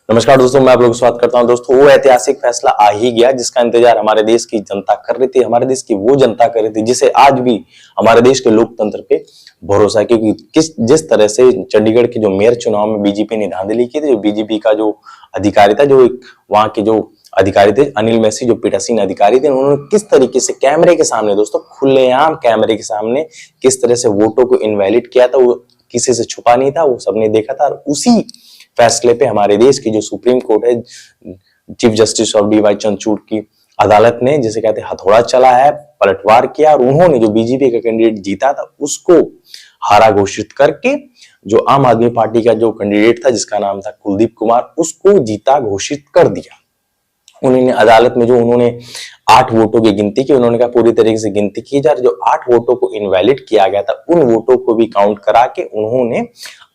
नमस्कार दोस्तों, मैं आप लोगों का स्वागत करता हूं। दोस्तों, वो ऐतिहासिक फैसला आ ही गया जिसका इंतजार हमारे देश की जनता कर रही थी, हमारे देश की वो जनता कर रही थी जिसे आज भी हमारे देश के लोकतंत्र पे भरोसा है। क्योंकि जिस तरह से चंडीगढ़ के जो मेयर चुनाव में बीजेपी ने धांधली की थी, जो बीजेपी का जो अधिकारी था, जो एक वहां के जो अधिकारी थे अनिल मैसी, जो पीठासीन अधिकारी थे, उन्होंने किस तरीके से कैमरे के सामने, दोस्तों खुलेआम कैमरे के सामने किस तरह से वोटों को इनवैलिड किया था, वो किसी से छुपा नहीं था, वो सबने देखा था। और उसी फैसले पे हमारे देश की जो सुप्रीम कोर्ट है, chief justice of DY Chandrachud की अदालत ने, जिसे कहते हैं हथौड़ा चला है, पलटवार किया और उन्होंने जो बीजेपी का कैंडिडेट जीता था उसको हारा घोषित करके जो आम आदमी पार्टी का जो कैंडिडेट था जिसका नाम था कुलदीप कुमार, उसको जीता घोषित कर दिया। उन्होंने अदालत में जो उन्होंने 8 वोटों की गिनती की, उन्होंने कहा पूरी तरीके से गिनती की जा रही, जो 8 वोटों को इनवैलिड किया गया था उन वोटों को भी काउंट करा के उन्होंने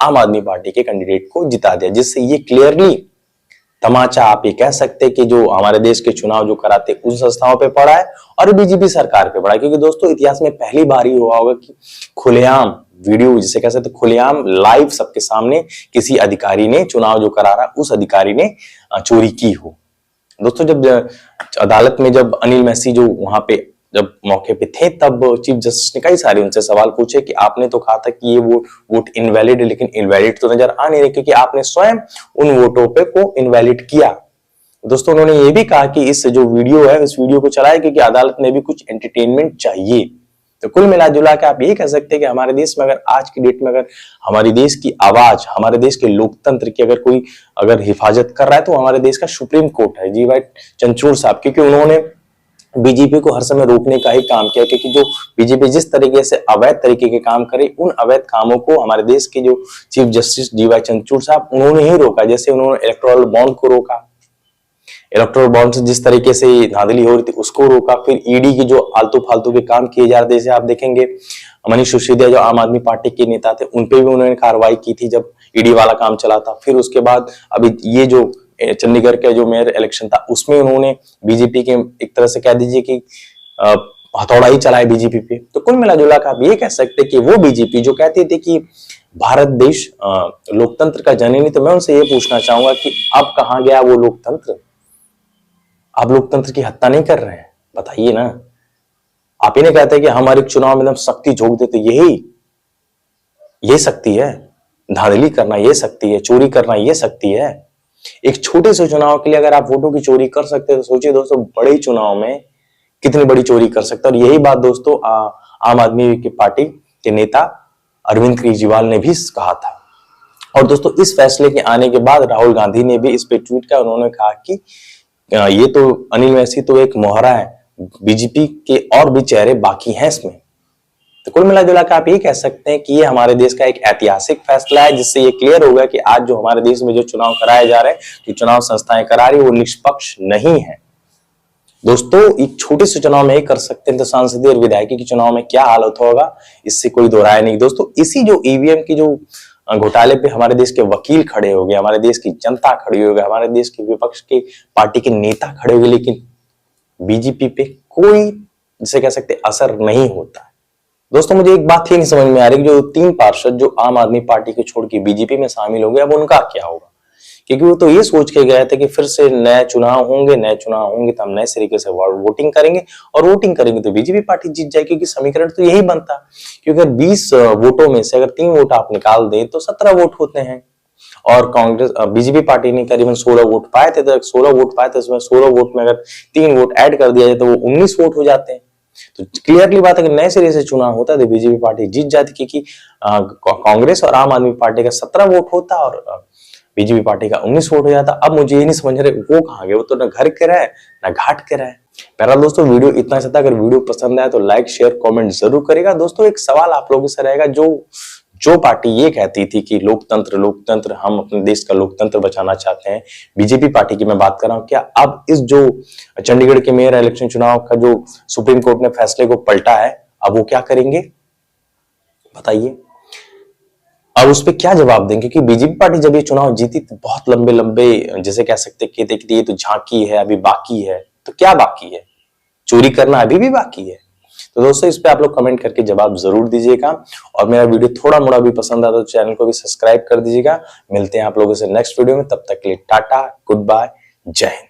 आम आदमी पार्टी के कैंडिडेट को जिता दिया। जिससे ये क्लियरली तमाचा आप ये कह सकते हैं कि जो हमारे देश के चुनाव जो कराते उन संस्थाओं पे पड़ा है और बीजेपी सरकार पे पड़ा है। क्योंकि दोस्तों इतिहास में पहली बार ही हुआ होगा कि खुलेआम वीडियो, जिसे कह सकते खुलेआम लाइव सबके सामने किसी अधिकारी ने चुनाव जो करा रहा उस अधिकारी ने चोरी की हो। दोस्तों, जब अदालत में जब अनिल मैसी जो वहां पे जब मौके पे थे, तब चीफ जस्टिस ने कई सारे उनसे सवाल पूछे कि आपने तो कहा था कि ये वोट इनवैलिड है, लेकिन इनवैलिड तो नजर आ नहीं रहे क्योंकि आपने स्वयं उन वोटों पे को इनवैलिड किया। दोस्तों, उन्होंने ये भी कहा कि इस जो वीडियो है उस वीडियो को चलाए क्योंकि अदालत में भी कुछ एंटरटेनमेंट चाहिए। तो कुल मिला जुला के आप यही कह सकते हैं कि हमारे देश में अगर आज की डेट में अगर हमारे देश की आवाज, हमारे देश के लोकतंत्र की अगर कोई अगर हिफाजत कर रहा है तो हमारे देश का सुप्रीम कोर्ट है, डीवाई चंद्रचूड़ साहब, क्योंकि उन्होंने बीजेपी को हर समय रोकने का ही काम किया। क्योंकि जो बीजेपी जिस तरीके से अवैध तरीके के काम करे, उन अवैध कामों को हमारे देश के जो चीफ जस्टिस डीवाई चंद्रचूड़ साहब उन्होंने ही रोका। जैसे उन्होंने इलेक्टोरल बॉन्ड को रोका, इलेक्टोरल बॉन्ड से जिस तरीके से धांधली हो रही थी उसको रोका। फिर ईडी की जो आलतू फालतू के काम किए जा रहे थे, जैसे आप देखेंगे मनीष सिसोदिया जो आम आदमी पार्टी के नेता थे, उनपे भी उन्होंने कार्रवाई की थी जब ईडी वाला काम चला था। फिर उसके बाद अभी ये जो चंडीगढ़ का जो मेयर इलेक्शन था उसमें उन्होंने बीजेपी के एक तरह से कह दीजिए कि हथौड़ा ही चलाए बीजेपी पे। तो कुल मिला जुला कर आप ये कह सकते कि वो बीजेपी जो कहती थी कि भारत देश लोकतंत्र का जननी, तो मैं उनसे ये पूछना चाहूंगा कि अब कहां गया वो लोकतंत्र? आप लोकतंत्र की हत्या नहीं कर रहे हैं, बताइए ना। आप ही नहीं कहते कि हमारे चुनाव में एकदम शक्ति झोंक देते, यही शक्ति है? धांधली करना ये शक्ति है, चोरी करना ये शक्ति है? एक छोटे से चुनाव के लिए अगर आप वोटों की चोरी कर सकते हैं तो सोचिए दोस्तों बड़े चुनाव में कितनी बड़ी चोरी कर सकते हैं। और यही बात दोस्तों आम आदमी की पार्टी के नेता अरविंद केजरीवाल ने भी कहा था। और दोस्तों इस फैसले के आने के बाद राहुल गांधी ने भी इस पे ट्वीट किया। उन्होंने कहा कि ये तो अनिल मैसी तो एक मोहरा है, बीजेपी के और भी चेहरे बाकी हैं इसमें। तो कुल मिला जुला कर आप ये कह सकते हैं कि ये हमारे देश का एक ऐतिहासिक फैसला है, जिससे ये क्लियर हो गया कि आज जो हमारे देश में जो चुनाव कराए जा रहे हैं, जो चुनाव संस्थाएं करा रही है, वो निष्पक्ष नहीं है। दोस्तों एक छोटे से चुनाव में ही कर सकते हैं तो सांसदीय और विधायकी के चुनाव में क्या हालत होगा, इससे कोई दो राय नहीं। दोस्तों इसी जो ईवीएम की जो घोटाले पे हमारे देश के वकील खड़े हो गए, हमारे देश की जनता खड़ी हो गई, हमारे देश के विपक्ष के पार्टी के नेता खड़े हो गए, लेकिन बीजेपी पे कोई जिसे कह सकते असर नहीं होता है। दोस्तों मुझे एक बात ही नहीं समझ में आ रही, जो 3 पार्षद जो आम आदमी पार्टी को छोड़ के बीजेपी में शामिल हो गए, अब उनका क्या होगा? क्योंकि वो तो ये सोच के गए थे कि फिर से नए चुनाव होंगे तो हम नए तरीके से वोटिंग करेंगे और वोटिंग करेंगे तो बीजेपी पार्टी जीत जाएगी। क्योंकि समीकरण तो यही बनता, क्योंकि अगर 20 वोटों में से अगर 3 वोट आप निकाल दें तो 17 वोट होते हैं। और कांग्रेस बीजेपी पार्टी ने करीबन 16 वोट पाए थे, तो 16 वोट पाए थे, उसमें 16 वोट में अगर 3 वोट ऐड कर दिया जाए तो वो 19 वोट हो जाते हैं। तो क्लियरली बात है कि नए सिरे से चुनाव होता है तो बीजेपी पार्टी जीत जाती, क्योंकि कांग्रेस और आम आदमी पार्टी का 17 वोट होता और बीजेपी पार्टी का 19 वोट हो जाता। अब मुझे ये नहीं समझ रहे वो कहां गए, वो तो ना घर के रहे ना घाट के रहे। पहला दोस्तों वीडियो इतना सा था, अगर वीडियो पसंद आए तो लाइक शेयर कमेंट जरूर करेगा। दोस्तों एक सवाल आप लोगों से रहेगा, जो पार्टी ये कहती थी कि लोकतंत्र हम अपने देश का लोकतंत्र बचाना चाहते हैं, बीजेपी पार्टी की मैं बात कर रहा हूं, क्या अब इस जो चंडीगढ़ के मेयर इलेक्शन चुनाव का जो सुप्रीम कोर्ट ने फैसले को पलटा है, अब वो क्या करेंगे बताइए? अब उस पर क्या जवाब देंगे? क्योंकि बीजेपी पार्टी जब ये चुनाव जीती तो बहुत लंबे जैसे कह सकते कि ये तो झांकी है, अभी बाकी है। तो क्या बाकी है? चोरी करना अभी भी बाकी है। तो दोस्तों इस पे आप लोग कमेंट करके जवाब जरूर दीजिएगा, और मेरा वीडियो थोड़ा मोड़ा भी पसंद आता तो चैनल को भी सब्सक्राइब कर दीजिएगा। मिलते हैं आप लोगों से नेक्स्ट वीडियो में, तब तक के लिए टाटा, गुड बाय, जय हिंद।